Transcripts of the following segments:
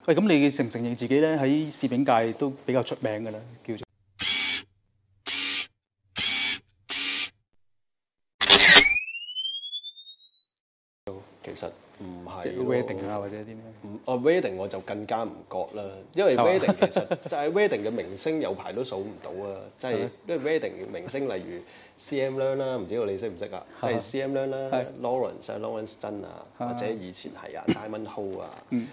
喂，咁你承唔承認自己咧喺攝影界都比較出名㗎啦？叫做其實唔即係係咯 wedding 啊，或者啲咩？wedding 我就更加唔覺啦，因為 wedding 其實就係 wedding 嘅明星有排都數唔到啊，即係因為 wedding 明星例如 CM Leung 啦，唔知道你識唔識啊？即係 CM Leung 啦、Lawrence 曾啊，或者以前係啊 Diamond Ho 啊，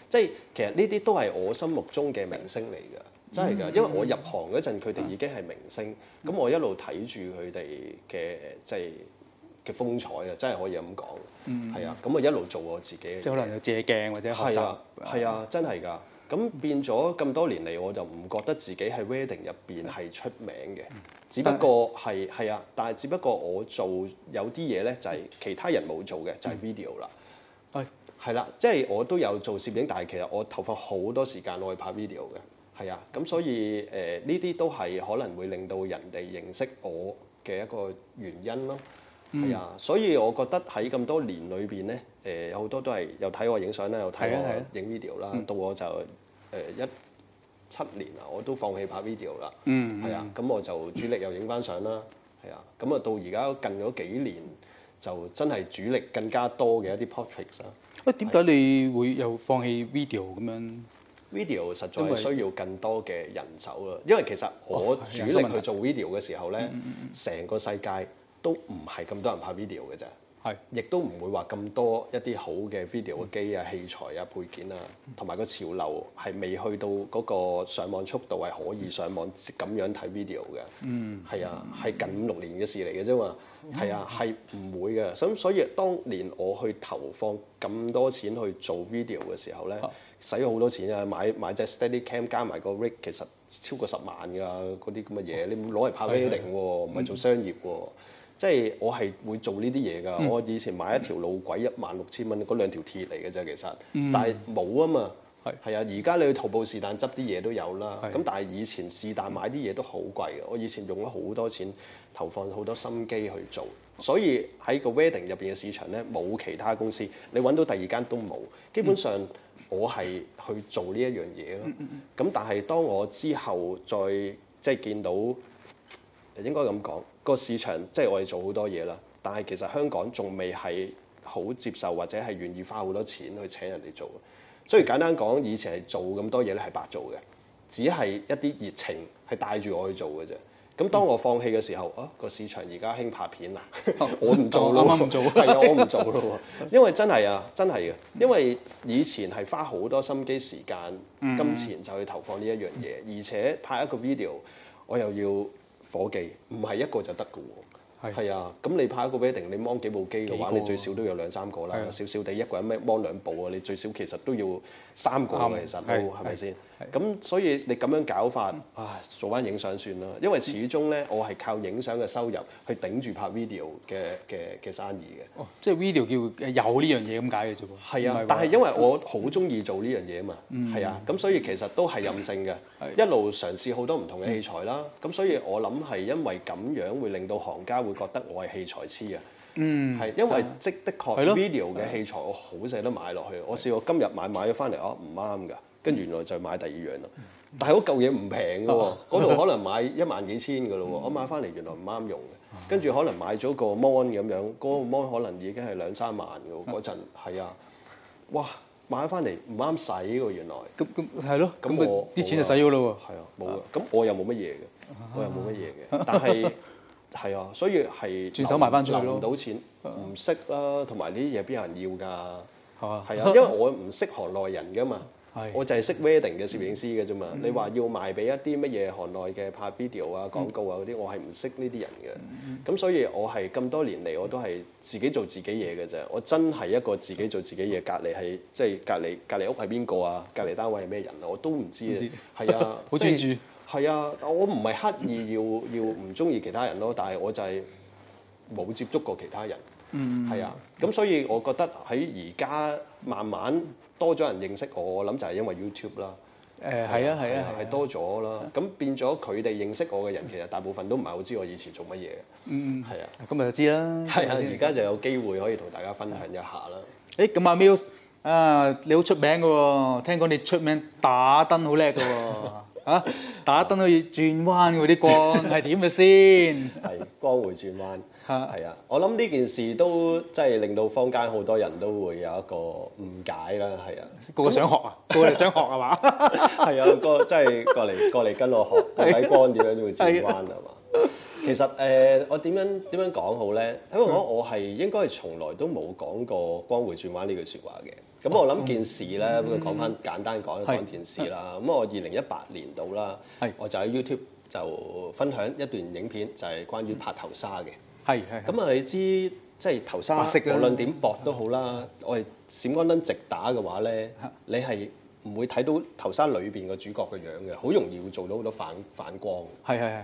即係其實呢啲都係我心目中嘅明星嚟㗎。真係㗎，因為我入行嗰陣佢哋已經係明星，咁我一路睇住佢哋嘅即係嘅風采啊，真係可以咁講。係啊，咁我一路做我自己嘅嘢。即係可能有借鏡或者學習。係啊，真係㗎。咁變咗咁多年嚟，我就唔覺得自己喺 wedding 入邊係出名嘅，只不過係啊，但係只不過我做有啲嘢咧，就係其他人冇做嘅，就係 video 啦。係啦，即係我都有做攝影，但係其實我投放好多時間我去拍 video 嘅。係啊，咁所以呢啲都係可能會令到人哋認識我嘅一個原因咯。係啊，所以我覺得喺咁多年裏邊咧，有好多都係又睇我影相啦，又睇我影 video 啦。到我就17年啦，我都放棄拍 video 啦。係啊，咁我就主力又影翻相啦。係啊，咁啊到而家近咗幾年就真係主力更加多嘅一啲 portraits 啦。喂，點解你會又放棄 video 咁樣？ video 實在係需要更多嘅人手啦，因為其實我主力去做 video 嘅時候咧，成個世界都唔係咁多人拍 video 嘅啫，亦都唔會話咁多一啲好嘅 video 嘅機啊、器材啊、配件啊，同埋個潮流係未去到嗰個上網速度係可以上網咁樣睇 video 嘅。係啊，係近5、6年嘅事嚟嘅啫嘛。係啊，係唔會嘅。咁所以當年我去投放咁多錢去做 video 嘅時候咧，使咗好多錢啊！買隻 Steadicam 加埋個 rig，其實超過10萬㗎，嗰啲咁嘅嘢，你攞嚟拍 wedding 喎，唔係做商業喎。即係我係會做呢啲嘢㗎。我以前買一條路軌16000蚊，嗰2條鐵嚟嘅啫，其實。但係冇啊嘛。係啊，而家你去淘寶是但執啲嘢都有啦。咁但係以前是但買啲嘢都好貴嘅。我以前用咗好多錢，投放好多心機去做。所以喺個 wedding 入邊嘅市場咧，冇其他公司，你揾到第二間都冇。基本上我係去做呢一樣嘢咯。咁但係當我之後再即係見到，應該咁講，個市場即係我哋做好多嘢啦。但係其實香港仲未係好接受或者係願意花好多錢去請人哋做。所以簡單講，以前係做咁多嘢咧係白做嘅，只係一啲熱情係帶住我去做嘅啫。咁當我放棄嘅時候，個市場而家興拍片啦，我唔做咯，啱唔做，係啊，我唔做咯喎，因為真係啊，真係嘅，因為以前係花好多心機時間、金錢就去投放呢一樣嘢，而且拍一個 video 我又要伙計，唔係一個就得㗎喎。係啊，咁你拍一個 wedding，你芒幾部機嘅話，你最少都有2-3個啦。少少地一個人咩芒2部啊，你最少其實都要3個嘅，其實都係咪先？咁所以你咁樣搞法，做翻影相算啦。因為始終咧，我係靠影相嘅收入去頂住拍 video 嘅生意嘅。即係 video 叫有呢樣嘢咁解嘅啫喎。係啊，但係因為我好中意做呢樣嘢啊嘛。係啊，咁所以其實都係任性嘅，一路嘗試好多唔同嘅器材啦。咁所以我諗係因為咁樣會令到行家會覺得我係器材痴啊。係因為的確 video 嘅器材我好捨得買落去。我試過今日買咗翻嚟，唔啱㗎，跟住原來就買第二樣啦。但係嗰嚿嘢唔平㗎喎，嗰度可能買1萬幾千㗎咯喎，我買翻嚟原來唔啱用嘅，跟住可能買咗個 mon 咁樣，嗰個 mon 可能已經係2-3萬㗎喎，嗰陣係啊，哇！買翻嚟唔啱使喎原來。咁係咯，咁我啲錢就使咗咯喎。係啊，冇啊，咁我又冇乜嘢嘅，但係係啊，所以係轉手賣翻出去咯。留唔到錢，唔識啦，同埋呢啲嘢邊有人要㗎？係啊，因為我唔識行內人㗎嘛。我就係識 wedding 嘅攝影師嘅啫嘛。你話要賣俾一啲乜嘢行內嘅拍 video 啊、廣告啊嗰啲，我係唔識呢啲人嘅。咁所以我係咁多年嚟，我都係自己做自己嘢嘅啫。我真係一個自己做自己嘢，隔離係即係隔離屋係邊個啊？隔離單位係咩人啊？我都唔知啊。係啊，好專注。係啊，我唔係刻意要唔中意其他人咯，但係我就係冇接觸過其他人。係啊，咁所以我覺得喺而家慢慢多咗人認識我，我諗就係因為 YouTube 啦。係多咗啦。咁變咗佢哋認識我嘅人，其實大部分都唔係好知我以前做乜嘢嘅。咁咪就知啦。係啊，而家就有機會可以同大家分享一下啦。咁阿 Mills 你好出名嘅喎，聽講你出名打燈好叻嘅喎，打燈可以轉彎嗰啲光係點嘅先？係光會轉彎，係啊！我諗呢件事都即係令到坊間好多人都會有一個誤解啦，係啊！個個想學啊，個個嚟想學係嘛？係啊，即係過嚟跟我學睇光點樣會轉彎係嘛？其實我點樣講好咧？因為我係應該係從來都冇講過光會轉彎呢句説話嘅。咁我諗件事咧，咁講翻簡單講一講件事啦。咁我2018年度啦，我就喺 YouTube 就分享一段影片，就係關於拍頭紗嘅。係。咁啊，你知即係頭紗，無論點薄都好啦，我哋閃光燈直打嘅話咧，你係唔會睇到頭紗裏邊個主角嘅樣嘅，好容易會做到好多反光。係。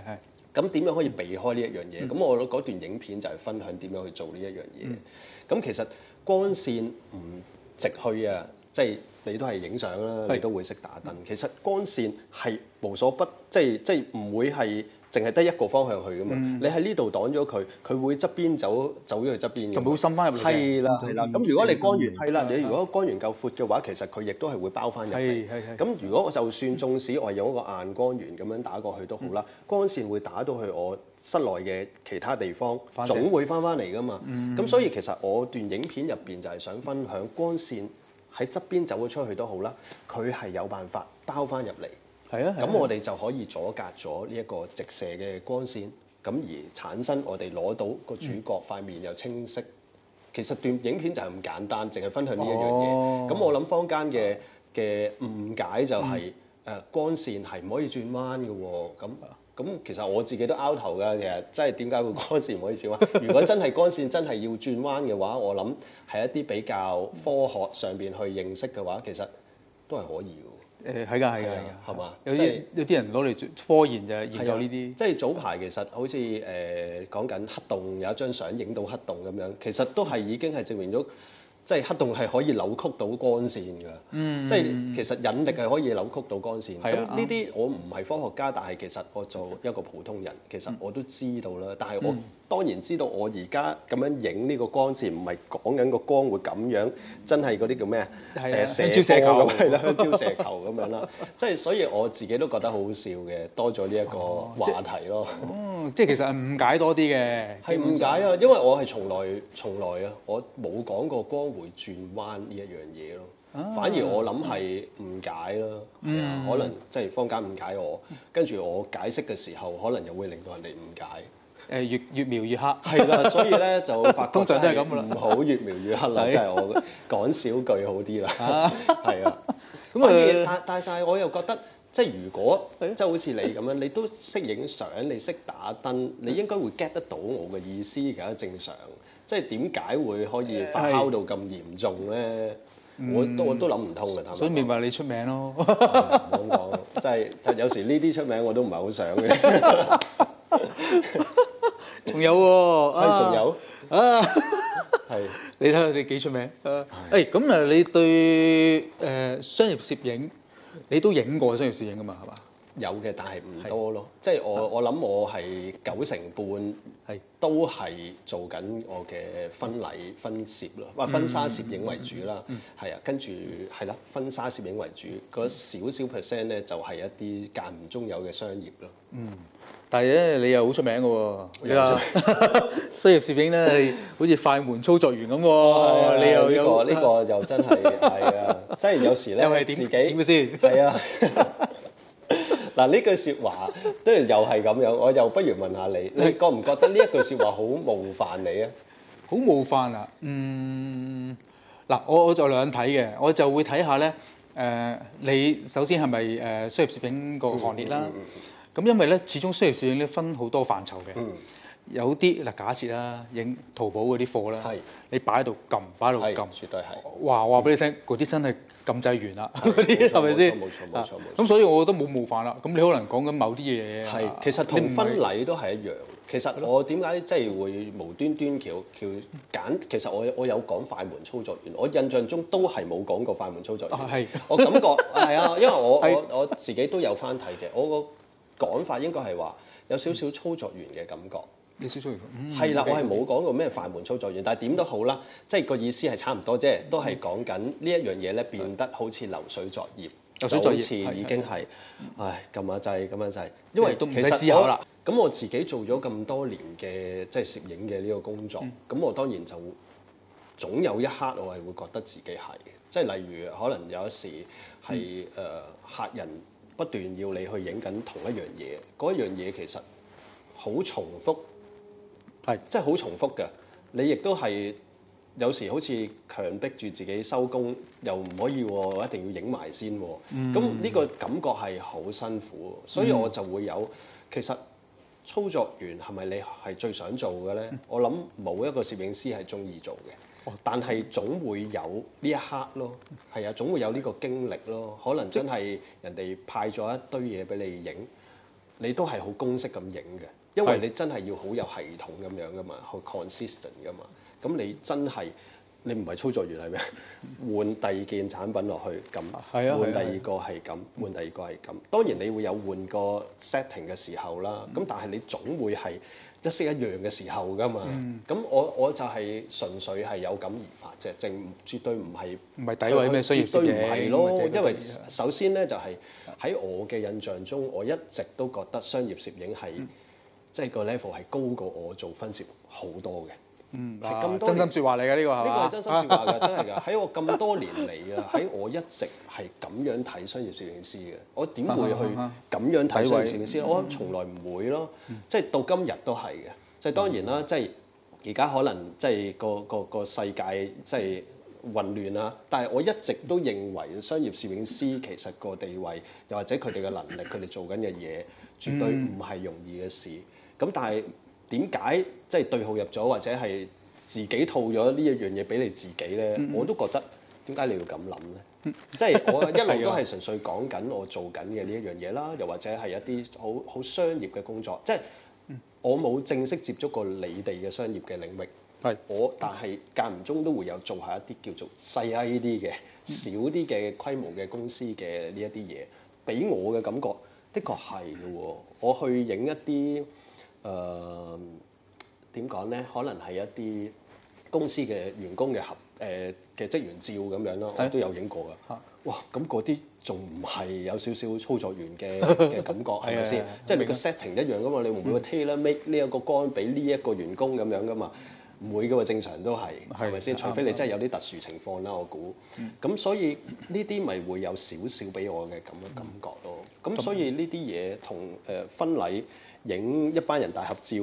咁點樣可以避開呢一樣嘢？咁我嗰段影片就係分享點樣去做呢一樣嘢。咁其實光線唔直去啊，即係你都係影相啦，你都會識打燈。其實光線係無所不，即係唔會係淨係得一個方向去噶嘛。你喺呢度擋咗佢，佢會側邊走咗去側邊嘅。佢會滲翻入嚟。係啦。咁如果你光源係啦，你如果光源夠闊嘅話，其實佢亦都係會包翻入嚟。咁如果我就算縱使我用一個硬光源咁樣打過去都好啦，光線會打到去我室內嘅其他地方，總會翻嚟噶嘛。咁所以其實我段影片入邊就係想分享光線喺側邊走咗出去都好啦，佢係有辦法包翻入嚟。咁我哋就可以阻隔咗呢一個直射嘅光線，咁而產生我哋攞到個主角塊面又清晰。其實段影片就係咁簡單，淨係分享呢一樣嘢。咁我諗坊間嘅誤解就係光線係唔可以轉彎嘅喎。咁其實我自己都拗頭㗎，其實即係點解會光線唔可以轉彎？如果真係光線真係要轉彎嘅話，我諗係一啲比較科學上邊去認識嘅話，其實都係可以嘅。係㗎，係嘛？有啲人攞嚟科研就係研究呢啲。即係早排其實好似講緊黑洞有一張相影到黑洞咁樣，其實都係已經係證明咗。即係黑洞係可以扭曲到光線㗎，即係其實引力係可以扭曲到光線。咁呢啲我唔係科學家，但係其實我做一個普通人，其實我都知道啦。但係我當然知道我而家咁樣影呢個光線，唔係講緊個光會咁樣，真係嗰啲叫咩啊？香蕉射球咁係啦，香蕉射球咁樣啦。即係所以我自己都覺得好好笑嘅，多咗呢一個話題咯。即係其實係誤解多啲嘅。係誤解啊，因為我係從來啊，我冇講過光會轉彎呢一樣嘢咯，反而我諗係誤解咯，可能即係坊間誤解我，跟住我解釋嘅時候，可能又會令到人哋誤解。越描越黑。係啦，所以咧就發覺通常都係咁噶啦，唔好越描越黑啦，即係我講少句好啲啦。係啊，咁但係我又覺得，即係如果即係好似你咁樣，你都識影相，你識打燈，你應該會 get 得到我嘅意思，其實正常。即係點解會可以發酵到咁嚴重咧？我都諗唔通嘅，所以明白你出名咯。唔好咁講，即係有時呢啲出名我都唔係好想嘅。仲有喎，仲有啊，係你睇下你幾出名啊？咁啊，你對商業攝影你都影過商業攝影㗎嘛？係嘛？有嘅，但係唔多咯。即係我諗我係90%都係做緊我嘅婚禮婚攝咯，婚紗攝影為主啦。係啊，跟住係啦，婚紗攝影為主，嗰少少 percent 咧就係一啲間唔中有嘅商業咯。但係咧，你又好出名嘅喎，你話商業攝影咧係好似快門操作員咁喎。你又有呢個又真係啊，即係有時咧又係自己點嘅先？係啊。嗱，呢句説話都又係咁樣，我又不如問下你，你覺唔覺得呢一句説話好冒犯你啊？好冒犯啊！嗱，我就兩睇嘅，我就會睇下咧，你首先係咪商業攝影個行列啦？咁因為咧，始終商業攝影咧分好多範疇嘅。有啲嗱，假設啦，影淘寶嗰啲貨啦，你擺喺度撳，擺喺度撳，絕對係。哇！我話俾你聽，嗰啲真係撳掣完啦，嗰啲係咪先？冇錯。咁所以我覺得冇冒犯啦。咁你可能講緊某啲嘢。係，其實同婚禮都係一樣。其實我點解即係會無端端揀？其實我有講快門操作員，我印象中都係冇講過快門操作員。係。我感覺係啊，因為我自己都有翻睇嘅，我個講法應該係話有少少操作員嘅感覺。你小作員係啦，我係冇講過咩快門操作員，但係點都好啦，即係個意思係差唔多啫，都係講緊呢一樣嘢咧變得好似流水作業，就好似已經係，唉撳下掣咁樣掣，因為都唔使思考啦。咁我自己做咗咁多年嘅即係攝影嘅呢個工作，咁我當然就總有一刻我係會覺得自己係，即係例如可能有時係客人不斷要你去影緊同一樣嘢，嗰一樣嘢其實好重複，係即係好重複嘅。你亦都係有時好似強迫住自己收工，又唔可以喎，我一定要影埋先喎。咁呢個感覺係好辛苦，所以我就會有其實操作員係咪你係最想做嘅咧？我諗冇一個攝影師係中意做嘅。但係總會有呢一刻咯，係啊，總會有呢個經歷咯。可能真係人哋派咗一堆嘢俾你影，你都係好公式咁影嘅，因為你真係要好有系統咁樣噶嘛，好 consistent 噶嘛。咁你真係你唔係操作員係咩？換第二件產品落去咁，換第二個係咁，換第二個係咁。當然你會有換個 setting 嘅時候啦，咁但係你總會係一式一樣嘅時候㗎嘛，咁我就係純粹係有感而發啫，絕對唔係詆毀咩商業攝影，絕對唔係咯。因為首先咧就係喺我嘅印象中，我一直都覺得商業攝影係即係個 level 係高過我做分攝好多嘅。係咁多真心説話嚟㗎呢個係嘛？呢個係真心説話㗎，真係㗎。喺我咁多年嚟啊，喺我一直係咁樣睇商業攝影師嘅。我點會去咁樣睇商業攝影師咧？我從來唔會咯。即係到今日都係嘅。即係當然啦，即係而家可能即係個世界即係混亂啦。但係我一直都認為商業攝影師其實個地位，又或者佢哋嘅能力，佢哋做緊嘅嘢，絕對唔係容易嘅事。咁但係點解即係對號入咗，或者係自己套咗呢一樣嘢俾你自己咧？我都覺得點解你要咁諗咧？即係我一路都係純粹講緊我做緊嘅呢一樣嘢啦，又或者係一啲好商業嘅工作。即係我冇正式接觸過你哋嘅商業嘅領域，但係間唔中都會有做下一啲叫做細 I 啲嘅、少啲嘅規模嘅公司嘅呢一啲嘢，俾我嘅感覺，的確係嘅喎。我去影一啲點講咧？可能係一啲公司嘅員工嘅嘅職員照咁樣咯，我都有影過㗎。哇！咁嗰啲仲唔係有少少操作員嘅感覺係咪先？即係你個 setting 一樣㗎嘛，你唔會 tailor make 呢一個杆俾呢一個員工咁樣㗎嘛？唔會㗎喎，正常都係咪先？除非你真係有啲特殊情況啦，我估。咁所以呢啲咪會有少少俾我嘅咁嘅感覺咯。咁所以呢啲嘢同婚禮影一班人大合照，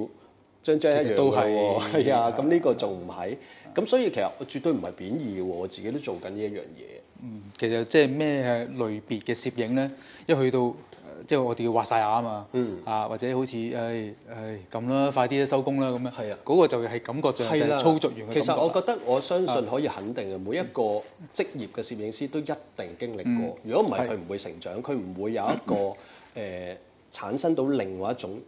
張一樣都係喎。係啊，咁呢個仲唔係？咁所以其實我絕對唔係貶義嘅喎，我自己都做緊呢一樣嘢。其實即係咩類別嘅攝影咧？一去到即係我哋要畫晒眼啊嘛，或者好似咁啦，快啲收工啦咁樣。係啊，嗰個就係感覺就係操作員嘅感覺。其實我覺得我相信可以肯定嘅，每一個職業嘅攝影師都一定經歷過。如果唔係，佢唔會成長，佢唔會有一個產生到另外一種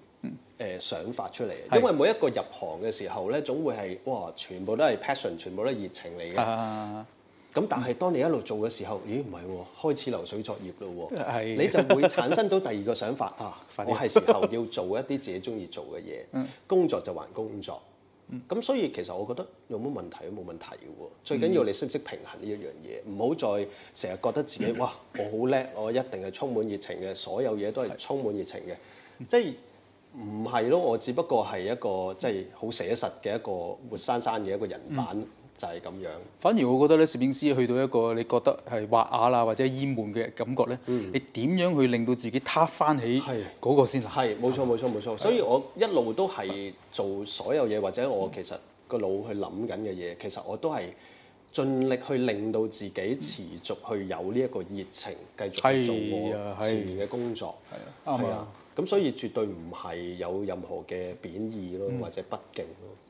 想法出嚟。因為每一個入行嘅時候咧，總會係哇，全部都係 passion，全部都係熱情嚟嘅。咁但係當你一路做嘅時候，咦唔係喎，開始流水作業咯喎，你就會產生到第二個想法啊！我係時候要做一啲自己中意做嘅嘢，工作就還工作。咁所以其實我覺得有冇問題都冇問題嘅喎，最緊要你識唔識平衡呢一樣嘢，唔好再成日覺得自己哇我好叻，我一定係充滿熱情嘅，所有嘢都係充滿熱情嘅，即係唔係咯？我只不過係一個即係好寫實嘅一個活生生嘅一個人版。就係咁樣。反而我覺得咧，攝影師去到一個你覺得係畫啞啦或者淹悶嘅感覺咧，你點樣去令到自己撻翻起嗰個先？係冇錯。所以我一路都係做所有嘢，或者我其實個腦去諗緊嘅嘢，其實我都係盡力去令到自己持續去有呢一個熱情，繼續去做我前面嘅工作。係啊。咁所以絕對唔係有任何嘅貶義咯，或者不敬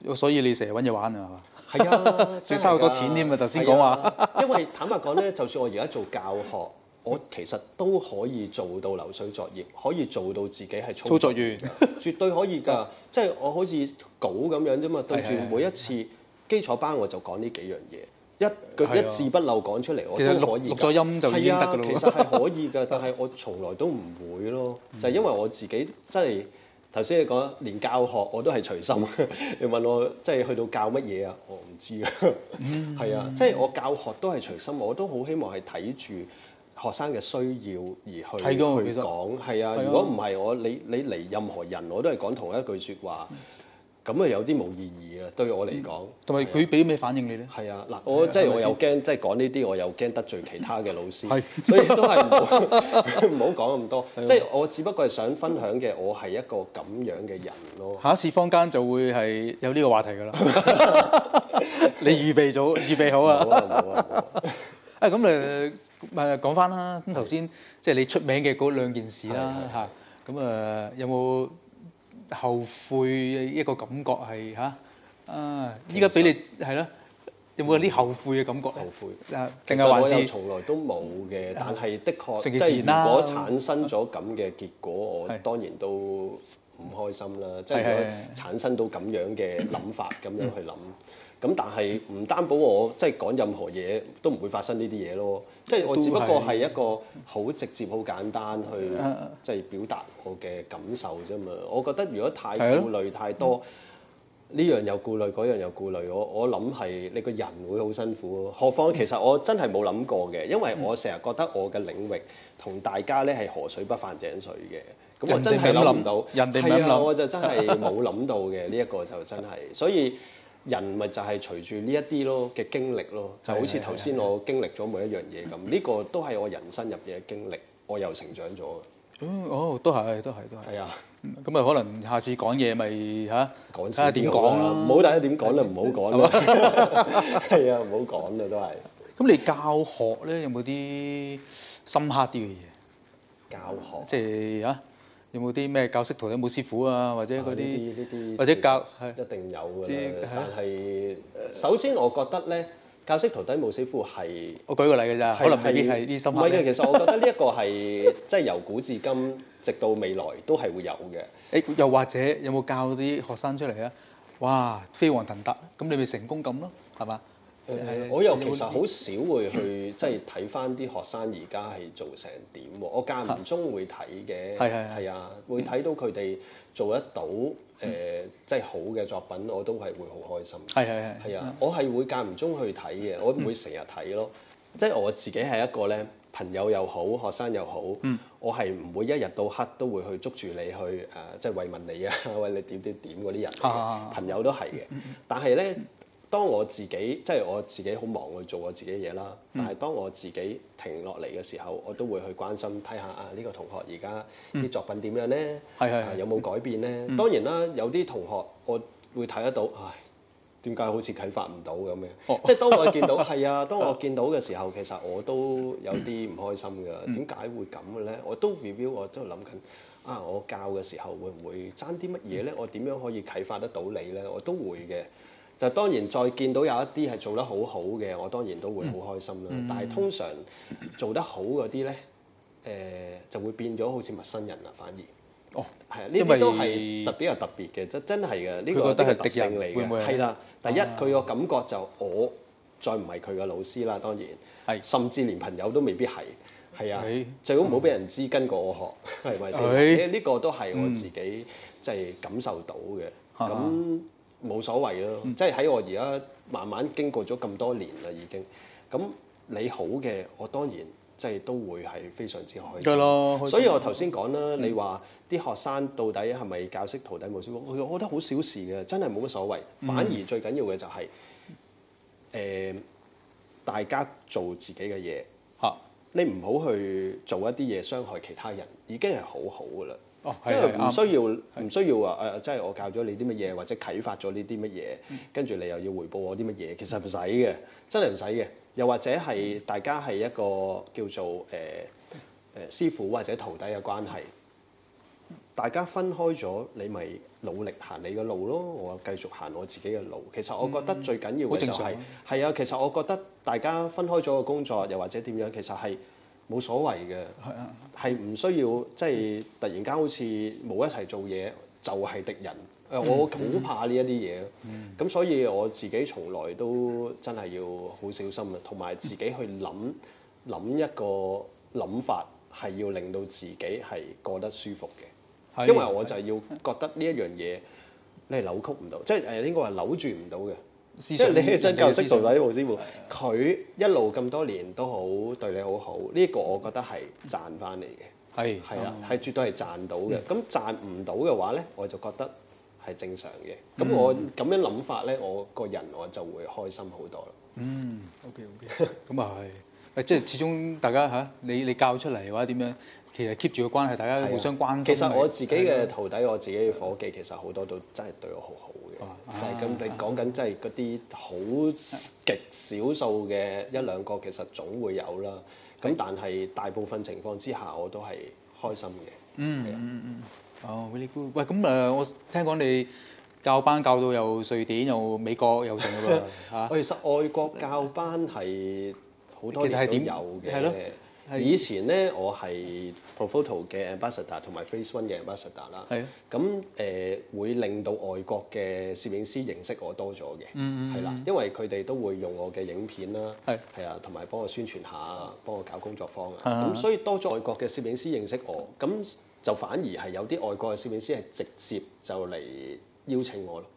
咯。所以你成日揾嘢玩啊？係嘛？係啊，仲收好多錢添啊！頭先講話。因為坦白講咧，就算我而家做教學，我其實都可以做到流水作業，可以做到自己係操作員，絕對可以㗎。即係我好似稿咁樣啫嘛，對住每一次基礎班我就講呢幾樣嘢。一字不漏講出嚟，我都可以。錄咗音就已經得㗎啦。其實係可以㗎，但係我從來都唔會咯，就係因為我自己真係頭先你講連教學我都係隨心，你問我即係去到教乜嘢啊？我唔知啊。係啊，即係我教學都係隨心，我都好希望係睇住學生嘅需要而去講。係啊，如果唔係你嚟任何人我都係講同一句説話。咁啊有啲冇意義啊，對我嚟講。同埋佢俾咩反應你咧？係啊，嗱，我又驚，即係講呢啲我又驚得罪其他嘅老師，所以都係唔好講咁多。即係我只不過係想分享嘅，我係一個咁樣嘅人咯。下一次坊間就會係有呢個話題㗎啦。你預備好啊？冇啊！咁講翻啦。咁頭先即係你出名嘅嗰兩件事啦嚇。咁有冇後悔一個感覺係依家俾你係咯，有冇啲後悔嘅感覺？後悔定係還是？我又從來都冇嘅，但係的確即係如果產生咗咁嘅結果，我當然都唔開心啦。即係如果產生到咁樣嘅諗法，咁樣去諗，咁但係唔擔保我即係講任何嘢都唔會發生呢啲嘢咯。即係我只不過係一個好直接、好簡單去即係表達我嘅感受啫嘛。我覺得如果太顧慮太多，呢樣又顧慮，嗰樣又顧慮，我諗係你個人會好辛苦咯。何況其實我真係冇諗過嘅，因為我成日覺得我嘅領域同大家咧係河水不犯井水嘅。咁我真係諗唔到，係啊，我就真係冇諗到嘅呢一個就真係，所以。人咪就係隨住呢一啲咯嘅經歷咯，就好似頭先我經歷咗每一樣嘢咁，呢個都係我人生入邊嘅經歷，我又成長咗嘅。都係。係啊，咁可能下次講嘢咪講下點講啦，唔好大家點講啦，唔好講啦。係啊，唔好講啦都係。咁你教學咧有冇啲深刻啲嘅嘢？教學即係有冇啲咩教識徒弟冇師傅啊，或者嗰啲，或者一定有㗎啦。但係首先我覺得咧，教識徒弟冇師傅係我舉個例㗎咋，可能未必係啲深刻。唔係嘅，其實我覺得呢一個係即係由古至今，直到未來都係會有嘅。又或者有冇教啲學生出嚟啊？哇，飛黃騰達，咁你咪成功咁咯，係嘛？我又其實好少會去即係睇翻啲學生而家係做成點喎，我間唔中會睇嘅，係啊，會睇到佢哋做得到即係好嘅作品，我都係會好開心。係啊，我係會間唔中去睇嘅，我唔會成日睇咯。即係我自己係一個咧，朋友又好，學生又好，我係唔會一日到黑都會去捉住你去即係慰問你啊，喂你點嗰啲人嚟嘅，朋友都係嘅，但係咧。當我自己即係我自己好忙去做我自己嘅嘢啦，但係當我自己停落嚟嘅時候，我都會去關心睇下呢個同學而家啲作品點樣咧？有冇改變咧？當然啦，有啲同學我會睇得到，點解好似啟發唔到咁嘅？即係當我見到當我見到嘅時候，其實我都有啲唔開心㗎。點解會咁嘅咧？我都 review，我都諗緊我教嘅時候會唔會爭啲乜嘢咧？我點樣可以啟發得到你咧？我都會嘅。就當然再見到有一啲係做得好好嘅，我當然都會好開心啦。但係通常做得好嗰啲咧，就會變咗好似陌生人啦，反而。係啊，呢啲都係比較特別嘅，真係嘅，呢個係特性嚟嘅。係啦，第一佢個感覺就我再唔係佢嘅老師啦，當然，甚至連朋友都未必係。係啊，最好唔好俾人知跟過我學，係咪先？呢個都係我自己即係感受到嘅。咁冇所謂咯，即係喺我而家慢慢經過咗咁多年啦，已經咁你好嘅，我當然即係都會係非常之開心。所以我頭先講啦，你話啲學生到底係咪教識徒弟冇師傅？我覺得好小事嘅，真係冇乜所謂。反而最緊要嘅就係大家做自己嘅嘢嚇，你唔好去做一啲嘢傷害其他人，已經係好好噶啦。因為唔需要話即係我教咗你啲乜嘢，或者啟發咗呢啲乜嘢，跟住你又要回報我啲乜嘢，其實唔使嘅，真係唔使嘅。又或者係大家係一個叫做師傅或者徒弟嘅關係，大家分開咗，你咪努力行你嘅路咯，我繼續行我自己嘅路。其實我覺得最緊要嘅就係其實我覺得大家分開咗個工作，又或者點樣，其實係冇所謂嘅，係唔需要即係突然間好似冇一齊做嘢就係敵人。我好怕呢一啲嘢咯。咁所以我自己從來都真係要好小心啊，同埋自己去諗一個諗法係要令到自己係過得舒服嘅。因為我就係要覺得呢一樣嘢你係扭曲唔到，即係應該話扭轉唔到嘅。即係你起身教識徒弟黃師傅，佢一路咁多年都好對你好好，呢個我覺得係賺翻嚟嘅。係啊，係絕對係賺到嘅。咁賺唔到嘅話咧，我就覺得係正常嘅。咁我咁樣諗法咧，我個人我就會開心好多啦。OK，咁啊係，即係始終大家嚇你教出嚟或者點樣，其實 keep 住個關係，大家互相關心。其實我自己嘅徒弟，我自己嘅夥計，其實好多都真係對我好好嘅。就係咁，你講緊即係嗰啲好極少數嘅一兩個，其實總會有啦。咁但係大部分情況之下，我都係開心嘅。really good。喂，咁我聽講你教班教到又瑞典又美國又成㗎喎嚇。其實外國教班係好多年都有嘅。係咯。以前咧，我係 Profoto 嘅 ambassador 同埋 Phase One 嘅 ambassador 啦。係。咁會令到外國嘅攝影師認識我多咗嘅。係啦，因為佢哋都會用我嘅影片啦。係啊，同埋幫我宣傳下，幫我搞工作坊啊。咁所以多咗外國嘅攝影師認識我，咁就反而係有啲外國嘅攝影師係直接就嚟邀請我咯。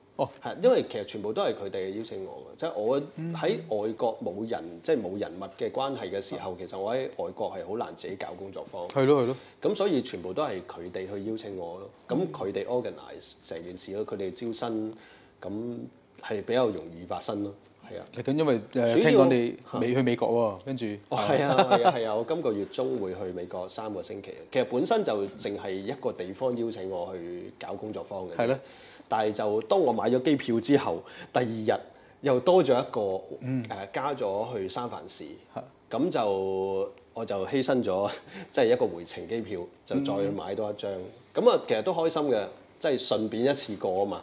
係，因為其實全部都係佢哋邀請我嘅，即係我喺外國冇人，即係冇人物嘅關係嘅時候，其實我喺外國係好難自己搞工作坊。係咯。咁所以全部都係佢哋去邀請我咯，咁佢哋 organize 成件事咯，佢哋招生，咁係比較容易發生咯。係啊。咁因為聽講你未去美國喎，跟住。係啊！我今個月中會去美國3個星期。其實本身就淨係一個地方邀請我去搞工作坊嘅。係咧。但係就當我買咗機票之後，第2日又多咗一個加咗去三藩市，咁就我就犧牲咗即係一個回程機票，就再買多一張。咁啊，其實都開心嘅，即係順便一次過啊嘛，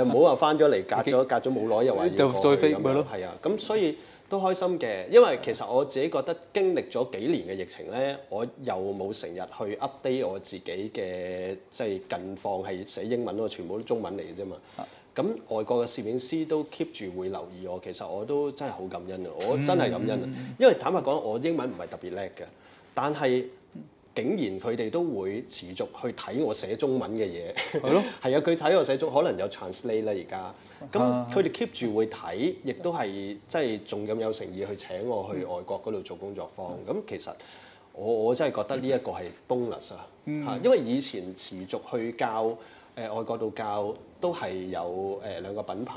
唔好話翻咗嚟隔咗冇耐又話要過去咁樣。係啊，咁所以都開心嘅，因為其實我自己覺得經歷咗幾年嘅疫情咧，我又冇成日去 update 我自己嘅即係近況係寫英文咯，全部都中文嚟嘅啫嘛。咁外國嘅攝影師都 keep 住會留意我，其實我都真係好感恩啊！我真係感恩啊，因為坦白講，我英文唔係特別叻嘅，但係竟然佢哋都會持續去睇我寫中文嘅嘢。係咯。係啊，佢睇我寫中，可能有 translate 啦而家。咁佢哋 keep 住會睇，亦都係即係仲咁有誠意去請我去外國嗰度做工作坊。咁其實我真係覺得呢一個係 bonus 啊！因為以前持續去教外國度教都係有2個品牌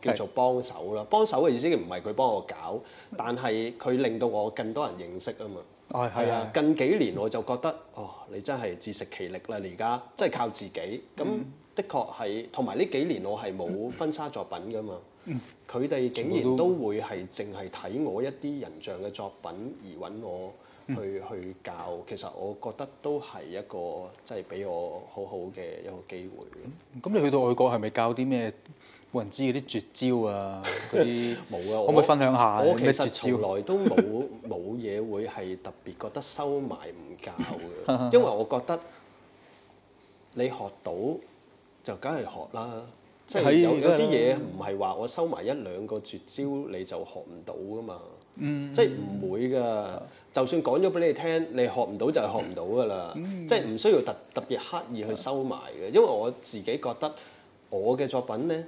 叫做幫手啦。幫手嘅意思唔係佢幫我搞，但係佢令到我更多人認識啊嘛。係啊，近幾年我就覺得你真係自食其力啦！你而家真係靠自己。咁的確係，同埋呢幾年我係冇婚紗作品㗎嘛。佢哋竟然都會係淨係睇我一啲人像嘅作品而揾我去教。其實我覺得都係一個即係俾我好好嘅一個機會。咁你去到外國係咪教啲咩冇人知嗰啲絕招啊？嗰啲冇啊！可唔可以分享下？我其實從來都冇嘢會係特別覺得收埋唔教嘅，因為我覺得你學到就梗係學啦。即係有啲嘢唔係話我收埋1-2個絕招你就學唔到噶嘛。即係唔會㗎。就算講咗俾你聽，你學唔到就係學唔到㗎啦。即係唔需要特別刻意去收埋嘅，因為我自己覺得我嘅作品咧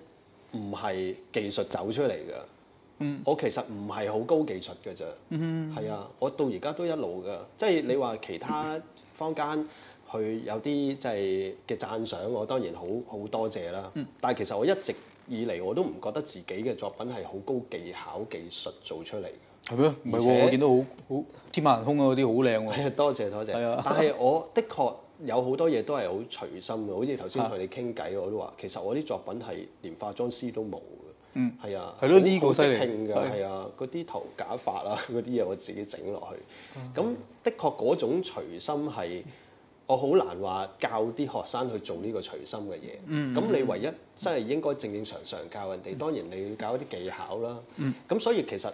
唔係技術走出嚟㗎。我其實唔係好高技術㗎咋。係啊，我到而家都一路㗎。即係你話其他坊間去有啲即係嘅讚賞，我當然好多謝啦。但係其實我一直以嚟我都唔覺得自己嘅作品係好高技巧技術做出嚟嘅。係咩？唔係喎，我見到好天馬行空啊，嗰啲好靚喎。係啊，多謝。係啊，但係我的確有好多嘢都係好隨心嘅，好似頭先同你傾偈，我都話其實我啲作品係連化妝師都冇嘅。係啊。係咯，呢個犀利。好即興㗎，係啊，嗰啲頭假髮啊，嗰啲嘢我自己整落去。咁的確嗰種隨心係。我好難話教啲學生去做呢個隨心嘅嘢。咁你唯一真係應該正常教人哋，當然你要教一啲技巧啦。咁所以其實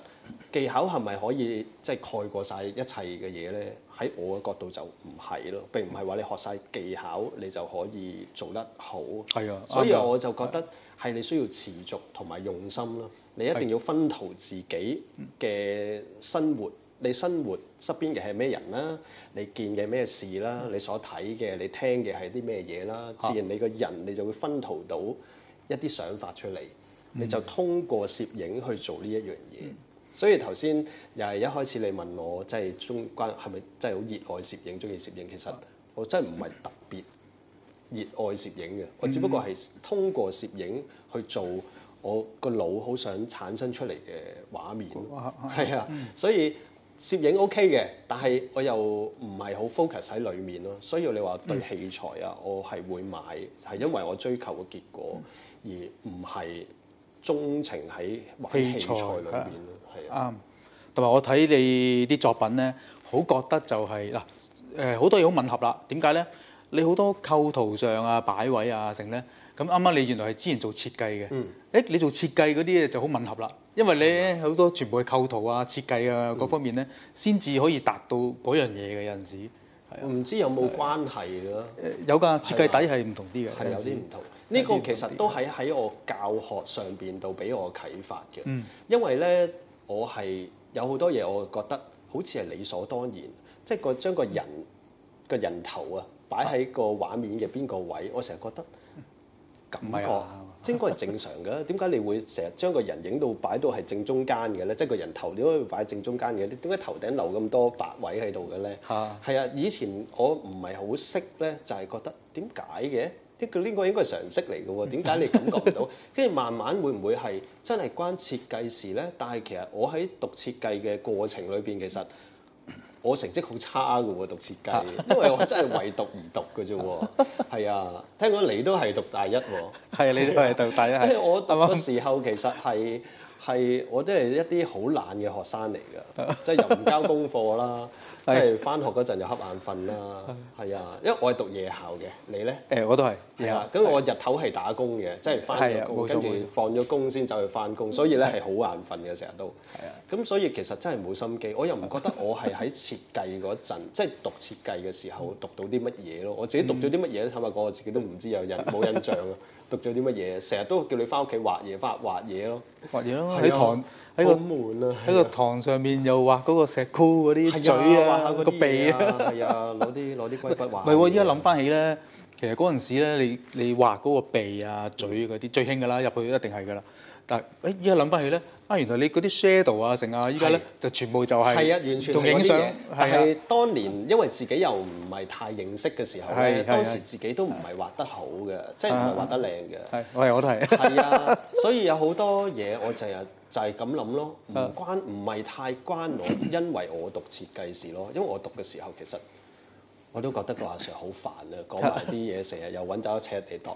技巧係咪可以即係蓋過晒一切嘅嘢咧？喺我嘅角度就唔係咯，並唔係話你學晒技巧你就可以做得好。係啊，所以我就覺得係你需要持續同埋用心咯。你一定要薰陶自己嘅生活。你生活側邊嘅係咩人啦，你見嘅咩事啦，你所睇嘅、你聽嘅係啲咩嘢啦，自然你個人你就會薰陶到一啲想法出嚟，你就通過攝影去做呢一樣嘢。所以頭先又係一開始你問我，即係係咪真係好熱愛攝影、中意攝影？其實我真係唔係特別熱愛攝影嘅，我只不過係通過攝影去做我個腦好想產生出嚟嘅畫面。係啊，所以攝影 OK 嘅，但係我又唔係好 focus 喺裡面咯。所以你話對器材啊，我係會買，係因為我追求嘅結果，而唔係鍾情喺玩器材裏邊咯。係啊，啱。同埋我睇你啲作品咧，好覺得就係嗱好多嘢好吻合啦。點解咧？你好多構圖上啊、擺位啊成咧，咁啱啱你原來係之前做設計嘅，你做設計嗰啲嘢就好吻合啦，因為你好多全部係構圖啊、設計啊各方面咧，先至可以達到嗰樣嘢嘅有陣時。唔知有冇關係咯？有㗎，設計底係唔同啲嘅，係有啲唔同。呢個其實都喺我教學上邊度俾我啟發嘅，因為咧我係有好多嘢，我覺得好似係理所當然，即係將個人頭啊擺喺個畫面嘅邊個位，我成日覺得感覺應該係正常嘅。點解你會成日將個人影到擺到係正中間嘅咧？即係個人頭點解會擺喺正中間嘅？點解頭頂留咁多白位喺度嘅咧？係啊，以前我唔係好識咧，就係覺得點解嘅？呢個應該係常識嚟嘅喎，點解你感覺唔到？跟住慢慢會唔會係真係關設計事咧？但係其實我喺讀設計嘅過程裏邊，其實我成績好差嘅喎，讀設計，因為我真係為讀而讀嘅啫喎。係啊，聽講你都係讀大一喎。係啊，你都係讀大一。即係我讀嘅時候，其實係我都係一啲好懶嘅學生嚟㗎，即係又唔交功課啦。即係翻學嗰陣又瞌眼瞓啦，係啊，因為我係讀夜校嘅，你咧？我都係。係啊，咁我日頭係打工嘅，即係翻咗工，跟住放咗工先走去翻工，所以咧係好眼瞓嘅成日都。係啊。咁所以其實真係冇心機，我又唔覺得我係喺設計嗰陣，即係讀設計嘅時候讀到啲乜嘢咯。我自己讀咗啲乜嘢咧？坦白講，我自己都唔知，冇印象啊。讀咗啲乜嘢？成日都叫你翻屋企畫嘢，畫嘢咯。畫嘢咯，喺個堂上面又畫嗰個石箍嗰啲嘴啊，個鼻啊，係啊，攞啲龜筆畫。唔係喎，依家諗翻起咧，其實嗰陣時咧，你畫嗰個鼻啊、嘴嗰啲最興㗎啦，入去一定係㗎啦。但係依家諗翻起咧，原來你嗰啲 shadow 啊成啊，依家咧就全部就係完全同影相。但係當年因為自己又唔係太認識嘅時候咧，當時自己都唔係畫得好嘅，即係唔係畫得靚嘅。我都係。係啊，所以有好多嘢我就係咁諗咯，唔係太關我，因為我讀設計事咯。因為我讀嘅時候其實我都覺得個阿 Sir 好煩啊，講埋啲嘢成日又揾走一尺嚟度。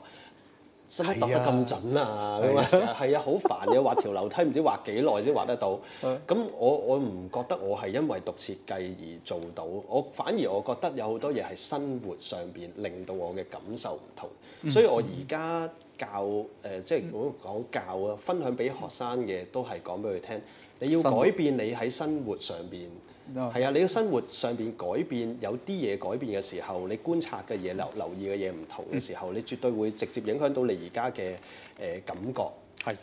使乜度得咁準啊？咁啊，成日係啊，好煩嘅，畫條樓梯唔知畫幾耐先畫得到。咁我唔覺得我係因為讀設計而做到，反而我覺得有好多嘢係生活上邊令到我嘅感受唔同。所以我而家教即係我講教啊，分享俾學生嘅都係講俾佢聽，你要改變你喺生活上邊。係啊，你嘅生活上邊改變，有啲嘢改變嘅時候，你觀察嘅嘢、留意嘅嘢唔同嘅時候，你絕對會直接影響到你而家嘅感覺。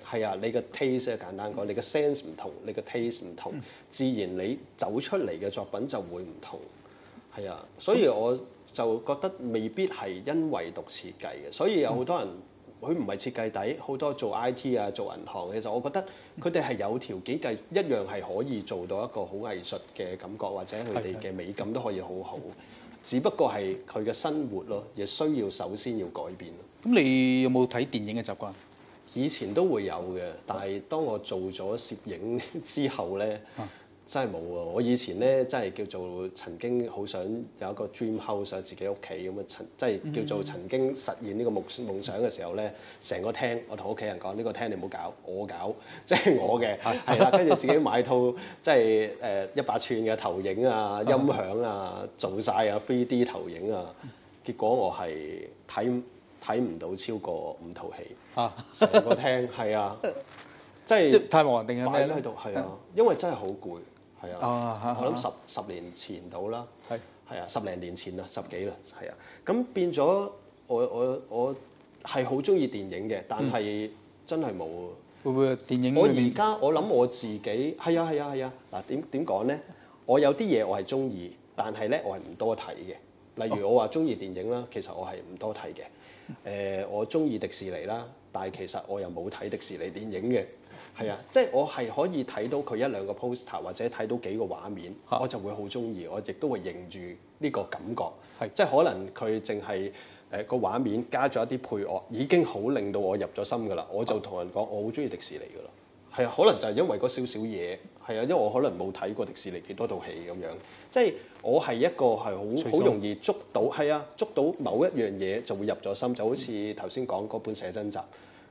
係啊，你嘅 taste 簡單講，你嘅 sense 唔同，你嘅 taste 唔同，自然你走出嚟嘅作品就會唔同。係啊，所以我就覺得未必係因為讀設計嘅，所以有好多人。佢唔係設計底，好多做 IT 啊、做銀行，其實我覺得佢哋係有條件計，一樣係可以做到一個好藝術嘅感覺，或者佢哋嘅美感都可以好好。只不過係佢嘅生活咯，亦需要首先要改變。咁你有冇睇電影嘅習慣？以前都會有嘅，但係當我做咗攝影之後咧。真係冇啊！我以前咧真係叫做曾經好想有一個 dream house 喺自己屋企咁啊，即係叫做曾經實現呢個夢想嘅時候咧，成個廳我同屋企人講：呢個廳你唔好搞，我搞，即係我嘅，係啦。跟住自己買套即係100寸嘅投影啊、音響啊，做晒啊 3D 投影啊。結果我係睇唔到超過5套戲，成個廳係啊，即係太忙定係咩咧？喺度係啊，因為真係好攰。係啊，我諗十年前到啦，係啊，10零年前啦，10幾啦，係啊，咁變咗我係好中意電影嘅，但係真係冇。會唔會電影？我而家我諗我自己係啊，嗱點講咧？我有啲嘢我係中意，但係咧我係唔多睇嘅。例如我話中意電影啦，其實我係唔多睇嘅。我中意迪士尼啦，但係其實我又冇睇迪士尼電影嘅。係啊，即係我係可以睇到佢一兩個 poster 或者睇到幾個畫面，我就會好中意，我亦都會認住呢個感覺。即係可能佢淨係個畫面加咗一啲配樂，已經好令到我入咗心㗎啦。我就同人講，我好中意迪士尼㗎啦。係啊，可能就係因為嗰少少嘢，係啊，因為我可能冇睇過迪士尼幾多套戲咁樣，即係我係一個係好容易捉到，係啊，捉到某一樣嘢就會入咗心，就好似頭先講嗰本寫真集，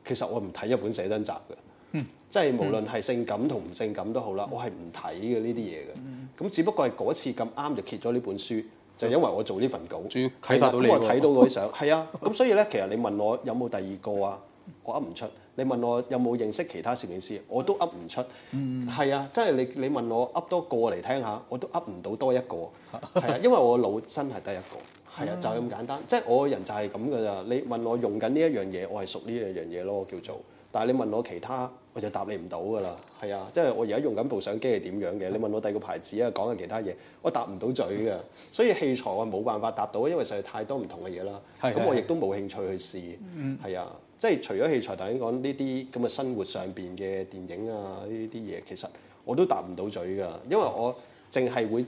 其實我唔睇一本寫真集嘅，即係無論係性感同唔性感都好啦，我係唔睇嘅呢啲嘢嘅，咁只不過係嗰次咁啱就揭咗呢本書，就因為我做呢份稿，主要啟發到你我睇到嗰啲相，係啊，咁所以咧，其實你問我有冇第二個啊，我噏唔出。你問我有冇認識其他攝影師，我都噏唔出。係啊，即係你問我噏多個嚟聽下，我都噏唔到多一個。係啊，因為我腦真係得一個。係啊，就咁簡單。即係我個人就係咁㗎咋。你問我用緊呢一樣嘢，我係屬呢一樣嘢咯，叫做。但係你問我其他，我就答你唔到㗎啦。係啊，即係我而家用緊部相機係點樣嘅？你問我第二個牌子啊，講緊其他嘢，我答唔到嘴㗎。所以器材我冇辦法答到，因為實在太多唔同嘅嘢啦。咁我亦都冇興趣去試。係啊。即係除咗器材，頭先講呢啲咁嘅生活上邊嘅電影啊，呢啲嘢其實我都答唔到嘴㗎，因為我淨係會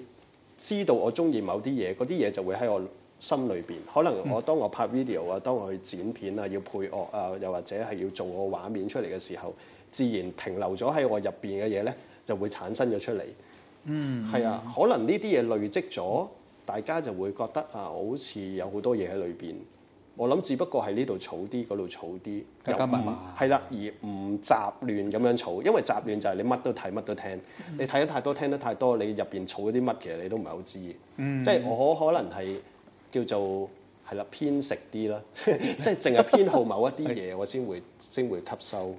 知道我中意某啲嘢，嗰啲嘢就會喺我心裏邊。可能我當我拍 video 啊，當我去剪片啊，要配樂啊，又或者係要做個畫面出嚟嘅時候，自然停留咗喺我入邊嘅嘢咧，就會產生咗出嚟。係啊，可能呢啲嘢累積咗，大家就會覺得啊，好似有好多嘢喺裏邊。我諗只不過係呢度儲啲，嗰度儲啲，又唔係啦，而唔雜亂咁樣儲，因為雜亂就係你乜都睇，乜都聽，你睇得太多，聽得太多，你入邊儲嗰啲乜其實你都唔係好知。即係我可能係叫做係啦偏食啲啦，即係淨係偏好某一啲嘢，我先會吸收。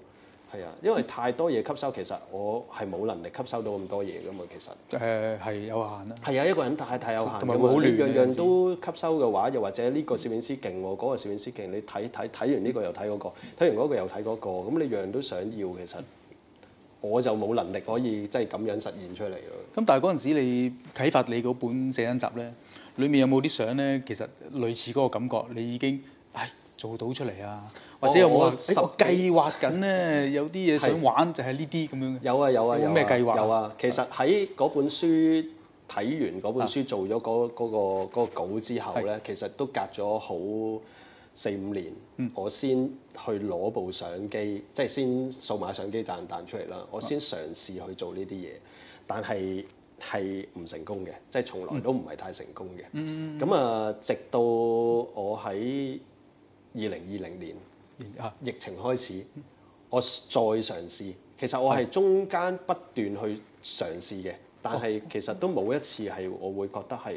係啊，因為太多嘢吸收，其實我係冇能力吸收到咁多嘢㗎嘛，其實係有限啦。係啊，一個人太有限㗎嘛，你樣樣都吸收嘅話，又或者呢個攝影師勁喎，嗰個攝影師勁，你睇完呢個又睇嗰個，睇完嗰個又睇嗰個，咁你樣樣都想要，其實我就冇能力可以即係咁樣實現出嚟咯。咁但係嗰陣時你啟發你嗰本寫真集咧，裡面有冇啲相咧？其實類似嗰個感覺，你已經做到出嚟啊？或者有冇話我計劃緊咧？有啲嘢想玩就係呢啲咁樣。有啊有啊有。咩計劃？有啊，其實喺嗰本書睇完嗰本書做咗嗰個稿之後咧，其實都隔咗好4-5年，我先去攞部相機，即係先數碼相機彈出嚟啦。我先嘗試去做呢啲嘢，但係唔成功嘅，即係從來都唔係太成功嘅。咁啊，直到我喺2020年。疫情開始，我再嘗試。其實我係中間不斷去嘗試嘅，但係其實都冇一次係我會覺得係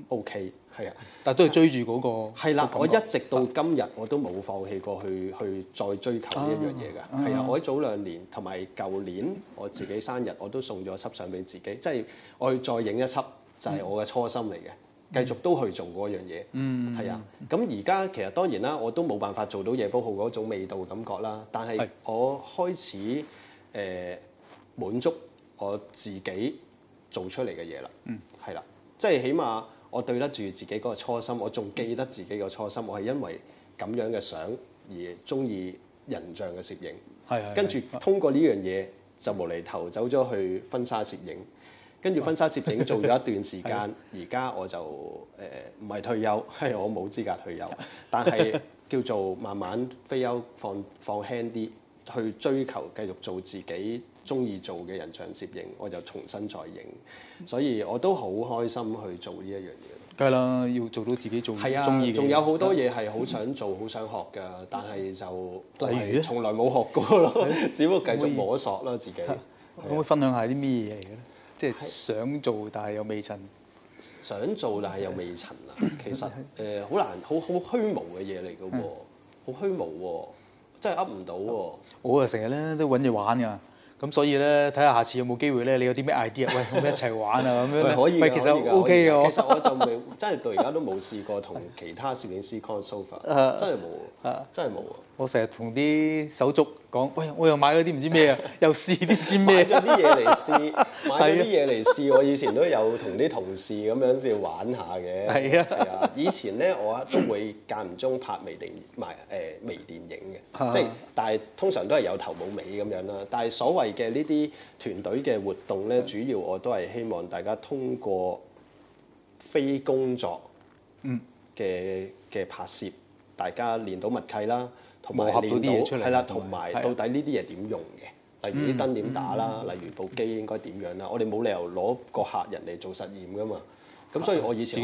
OK，係啊。但係都係追住嗰個。係啦，我一直到今日我都冇放棄過去再追求呢一樣嘢㗎。係啊，我喺早2年同埋舊年我自己生日，我都送咗輯相俾自己，即係我去再影一輯，就係我嘅初心嚟嘅。繼續都去做嗰樣嘢，係啊。咁而家其實當然啦，我都冇辦法做到夜煲號嗰種味道感覺啦。但係我開始滿足我自己做出嚟嘅嘢啦。係啦，即係起碼我對得住自己嗰個初心，我仲記得自己個初心。我係因為咁樣嘅相而中意人像嘅攝影。跟住通過呢樣嘢就無厘頭走咗去婚紗攝影。跟住婚紗攝影做咗一段時間，而家我就唔係退休，係我冇資格退休，但係叫做慢慢飛休放輕啲，去追求繼續做自己中意做嘅人像攝影，我就重新再影，所以我都好開心去做呢一樣嘢。梗係啦，要做到自己中意嘅。係啊，仲有好多嘢係好想做、好想學㗎，但係就例如從來冇學過咯，只不過繼續摸索咯自己。可唔可以分享下啲咩嘢嚟嘅咧？即係想做，但係又未曾。想做，但係又未曾啊！其實好難，好虛無嘅嘢嚟嘅喎，好虛無喎，真係噏唔到喎。我成日咧都揾嘢玩㗎，咁所以咧睇下下次有冇機會咧，你有啲咩 idea？喂，我哋一齊玩啊咁樣。可以，其實 OK 嘅。其實我就真係到而家都冇試過同其他攝影師 crossover，真係冇，真係冇。我成日同啲手足講，喂，我又買咗啲唔知咩啊，又試啲唔知咩，買咗啲嘢嚟試，買咗啲嘢嚟試。我以前都有同啲同事咁樣先玩下嘅。係啊，以前咧我都會間唔中拍微電影嘅，即係但係通常都係有頭冇尾咁樣啦。但係所謂嘅呢啲團隊嘅活動咧，主要我都係希望大家通過非工作嘅拍攝，大家練到默契啦。同埋練到係啦，同埋到底呢啲嘢點用嘅？例如啲燈點打啦，例如部機應該點樣啦。我哋冇理由攞個客人嚟做實驗噶嘛。咁所以我以前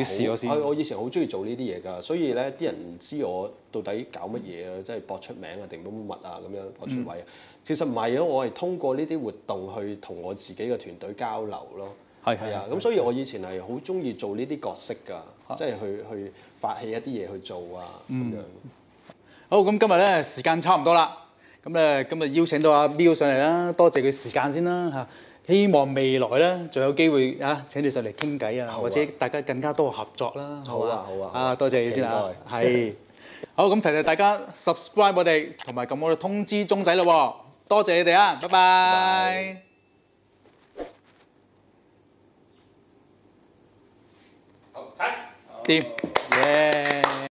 我以前好中意做呢啲嘢㗎。所以咧，啲人唔知我到底搞乜嘢啊，即係搏出名啊，定乜乜物啊咁樣搏出位啊。其實唔係啊，我係通過呢啲活動去同我自己嘅團隊交流咯。係啊，咁所以我以前係好中意做呢啲角色㗎，即係去發起一啲嘢去做啊咁樣。好，咁今日咧時間差唔多啦，咁咧今日邀請到阿 Miu 上嚟啦，多謝佢時間先啦嚇。希望未來咧仲有機會請你上嚟傾偈啊，或者大家更加多合作啦。好啊，多謝你先啊。係。好，咁提提大家 subscribe 我哋，同埋撳我哋通知鐘仔咯喎。多謝你哋啊，拜拜。好，掂，耶！